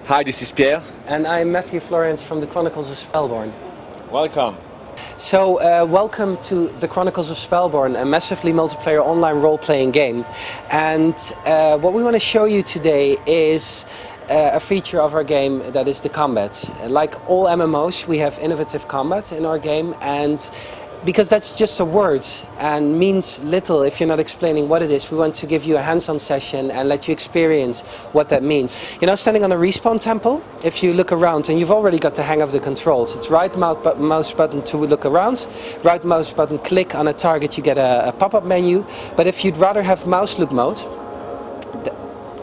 Hi, this is Pierre. And I'm Matthew Florence from the Chronicles of Spellborn. Welcome. So, welcome to the Chronicles of Spellborn, a massively multiplayer online role-playing game. And what we want to show you today is a feature of our game that is the combat. Like all MMOs, we have innovative combat in our game, and because that's just a word and means little if you're not explaining what it is, we want to give you a hands-on session and let you experience what that means. You know, standing on a respawn temple, if you look around and you've already got the hang of the controls, it's right mouse button to look around, right mouse button click on a target, you get a pop-up menu. But if you'd rather have mouse look mode,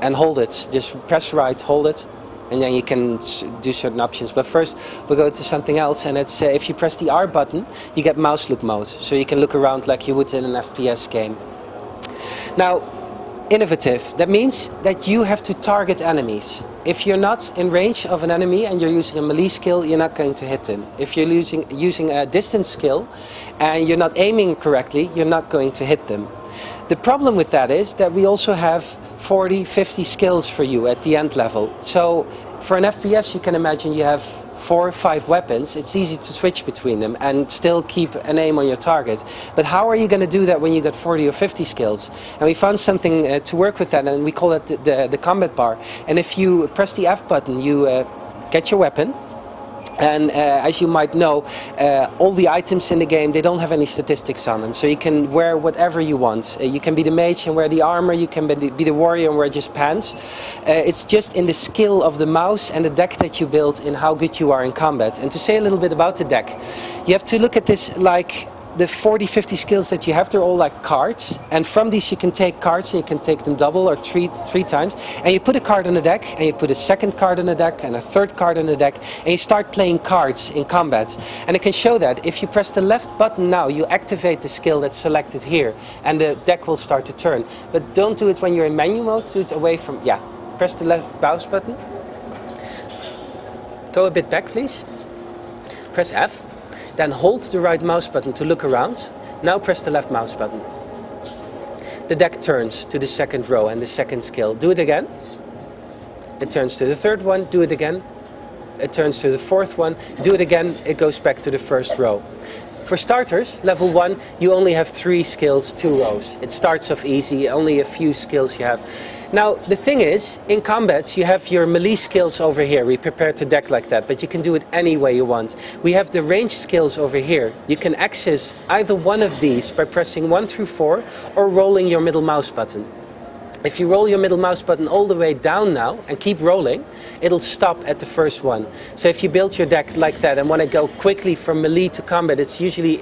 and hold it, just press right, hold it, and then you can do certain options. But first we'll go to something else, and it's if you press the R button, you get mouse look mode, so you can look around like you would in an FPS game. Now, innovative, that means that you have to target enemies. If you're not in range of an enemy and you're using a melee skill, you're not going to hit them. If you're using a distance skill and you're not aiming correctly, you're not going to hit them. The problem with that is that we also have 40, 50 skills for you at the end level. So for an FPS, you can imagine you have 4 or 5 weapons. It's easy to switch between them and still keep an aim on your target. But how are you going to do that when you got 40 or 50 skills? And we found something to work with that, and we call it the combat bar. And if you press the F button, you get your weapon. And as you might know, all the items in the game, they don't have any statistics on them. So you can wear whatever you want. You can be the mage and wear the armor, you can be the warrior and wear just pants. It's just in the skill of the mouse and the deck that you build in how good you are in combat. And to say a little bit about the deck, you have to look at this like the 40, 50 skills that you have, they're all like cards, and from these you can take cards and you can take them double or three times, and you put a card on the deck, and you put a second card on the deck, and a third card on the deck, and you start playing cards in combat. And it can show that if you press the left button now, you activate the skill that's selected here, and the deck will start to turn. But don't do it when you're in menu mode, do it away from, press the left mouse button. Go a bit back, please. Press F. Then hold the right mouse button to look around. Now press the left mouse button. The deck turns to the second row and the second skill. Do it again. It turns to the third one. Do it again. It turns to the fourth one. Do it again. It goes back to the first row. For starters, level 1, you only have 3 skills, 2 rows. It starts off easy, only a few skills you have. Now, the thing is, in combat, you have your melee skills over here. We prepared the deck like that, but you can do it any way you want. We have the range skills over here. You can access either one of these by pressing 1 through 4 or rolling your middle mouse button. If you roll your middle mouse button all the way down now and keep rolling, it'll stop at the first one. So if you build your deck like that and want to go quickly from melee to combat, it's usually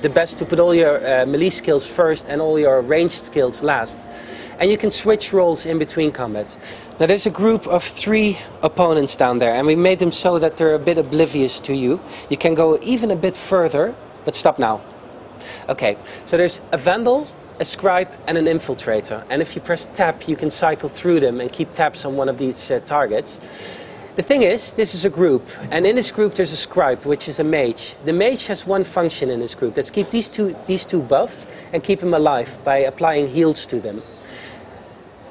the best to put all your melee skills first and all your ranged skills last. And you can switch roles in between combat. Now there's a group of 3 opponents down there, and we made them so that they're a bit oblivious to you. You can go even a bit further, but stop now. Okay, so there's a Vandal, a Scribe and an Infiltrator. And if you press tab, you can cycle through them and keep tabs on one of these targets. The thing is, this is a group, and in this group there's a Scribe, which is a mage. The mage has one function in this group. That's keep these two buffed and keep them alive by applying heals to them.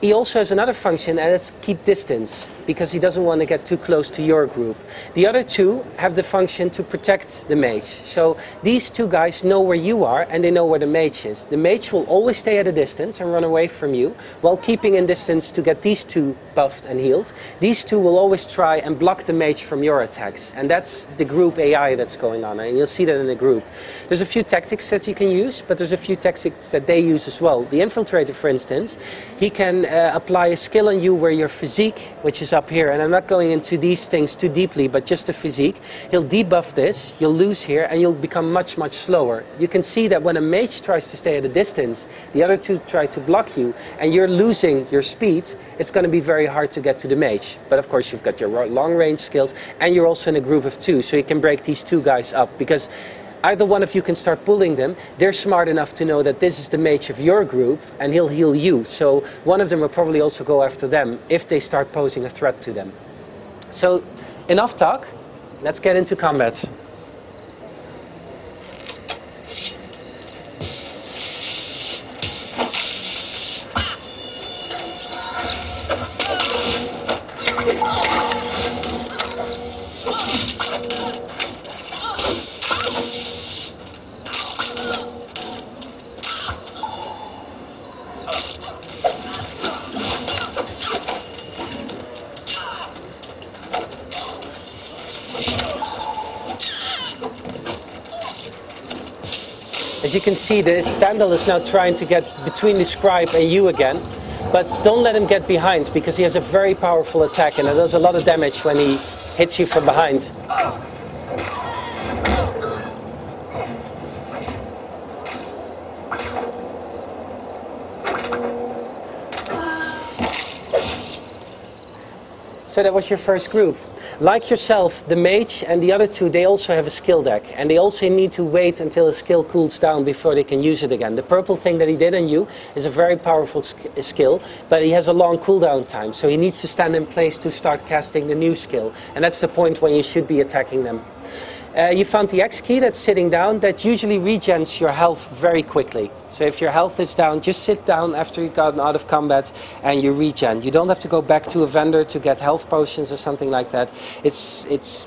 He also has another function, and it's keep distance, because he doesn't want to get too close to your group. The other 2 have the function to protect the mage. So these 2 guys know where you are, and they know where the mage is. The mage will always stay at a distance and run away from you, while keeping in distance to get these 2 buffed and healed. These 2 will always try and block the mage from your attacks. And that's the group AI that's going on, and you'll see that in the group. There's a few tactics that you can use, but there's a few tactics that they use as well. The Infiltrator, for instance, he can apply a skill on you where your physique, which is up here, and I'm not going into these things too deeply, but just the physique, he'll debuff this, you'll lose here, and you'll become much, much slower. You can see that when a mage tries to stay at a distance, the other 2 try to block you, and you're losing your speed, it's going to be very hard to get to the mage. But of course you've got your long range skills, and you're also in a group of 2, so you can break these 2 guys up, because either one of you can start bullying them. They're smart enough to know that this is the mage of your group, and he'll heal you. So one of them will probably also go after them if they start posing a threat to them. So enough talk, let's get into combat. As you can see, this Vandal is now trying to get between the Scribe and you again. But don't let him get behind, because he has a very powerful attack and it does a lot of damage when he hits you from behind. So that was your first group. Like yourself, the mage and the other two, they also have a skill deck. And they also need to wait until a skill cools down before they can use it again. The purple thing that he did on you is a very powerful skill, but he has a long cooldown time. So he needs to stand in place to start casting the new skill. And that's the point when you should be attacking them. You found the X key that's sitting down. That usually regens your health very quickly. So if your health is down, just sit down after you've gotten out of combat and you regen. You don't have to go back to a vendor to get health potions or something like that.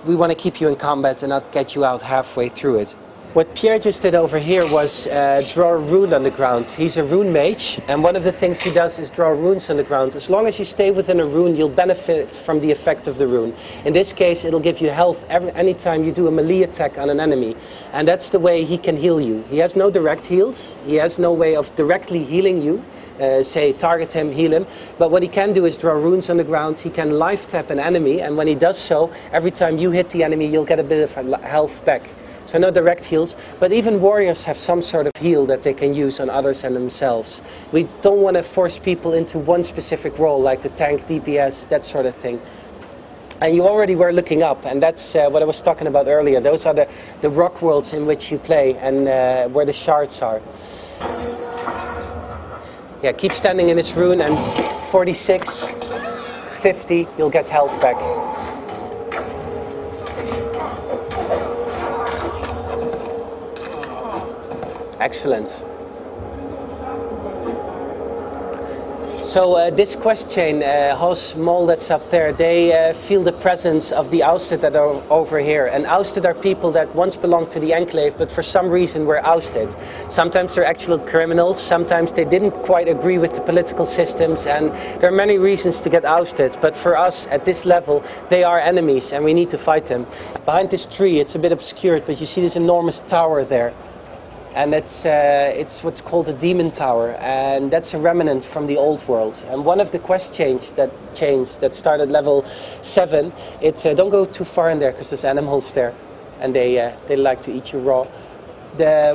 We want to keep you in combat and not get you out halfway through it. What Pierre just did over here was draw a rune on the ground. He's a rune mage, and one of the things he does is draw runes on the ground. As long as you stay within a rune, you'll benefit from the effect of the rune. In this case, it'll give you health anytime you do a melee attack on an enemy. And that's the way he can heal you. He has no direct heals. He has no way of directly healing you. Say, target him, heal him. But what he can do is draw runes on the ground. He can life tap an enemy, and when he does so, every time you hit the enemy, you'll get a bit of health back. So no direct heals, but even warriors have some sort of heal that they can use on others and themselves. We don't want to force people into one specific role, like the tank, DPS, that sort of thing. And you already were looking up, and that's what I was talking about earlier. Those are the rock worlds in which you play, and where the shards are. Yeah, keep standing in this rune, and 46, 50, you'll get health back. Excellent. So this quest chain, Hos, Mol, that's up there, they feel the presence of the ousted that are over here. And ousted are people that once belonged to the Enclave, but for some reason were ousted. Sometimes they're actual criminals, sometimes they didn't quite agree with the political systems, and there are many reasons to get ousted. But for us, at this level, they are enemies, and we need to fight them. Behind this tree, it's a bit obscured, but you see this enormous tower there. And it's what's called a demon tower, and that's a remnant from the old world. And one of the quest chains that started level 7, don't go too far in there because there's animals there, and they like to eat you raw.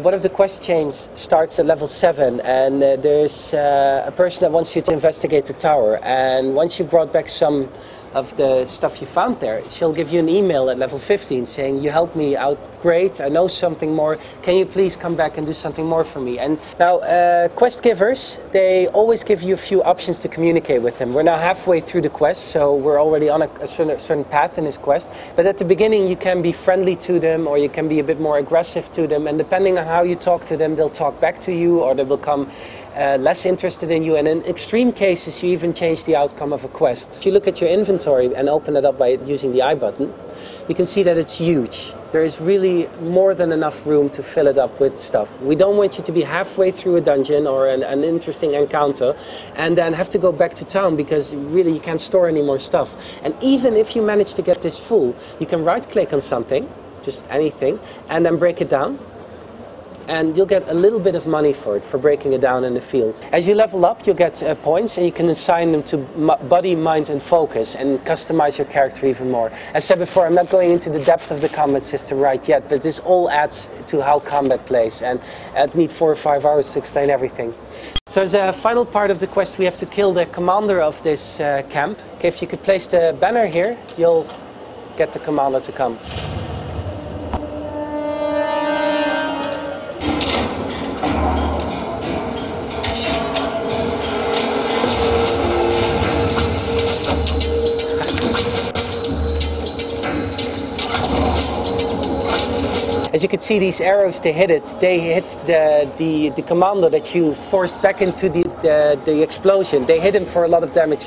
One of the quest chains starts at level 7, and there's a person that wants you to investigate the tower. And once you brought back some of the stuff you found there, she'll give you an email at level 15 saying, you helped me out great, I know something more, can you please come back and do something more for me? And now quest givers, they always give you a few options to communicate with them. We're now halfway through the quest, so we're already on a certain path in this quest, but at the beginning you can be friendly to them, or you can be a bit more aggressive to them, and depending on how you talk to them, they'll talk back to you, or they will become less interested in you, and in extreme cases you even change the outcome of a quest. If you look at your inventory and open it up by using the I button, you can see that it's huge. There is really more than enough room to fill it up with stuff. We don't want you to be halfway through a dungeon or an interesting encounter and then have to go back to town because really you can't store any more stuff. And even if you manage to get this full, you can right click on something, just anything, and then break it down. And you'll get a little bit of money for it, for breaking it down in the field. As you level up, you'll get points, and you can assign them to body, mind, and focus, and customize your character even more. As said before, I'm not going into the depth of the combat system right yet, but this all adds to how combat plays, and I'd need 4 or 5 hours to explain everything. So as a final part of the quest, we have to kill the commander of this camp. Okay, if you could place the banner here, you'll get the commander to come. As you can see, these arrows, they hit the commander that you forced back into the explosion. They hit him for a lot of damage.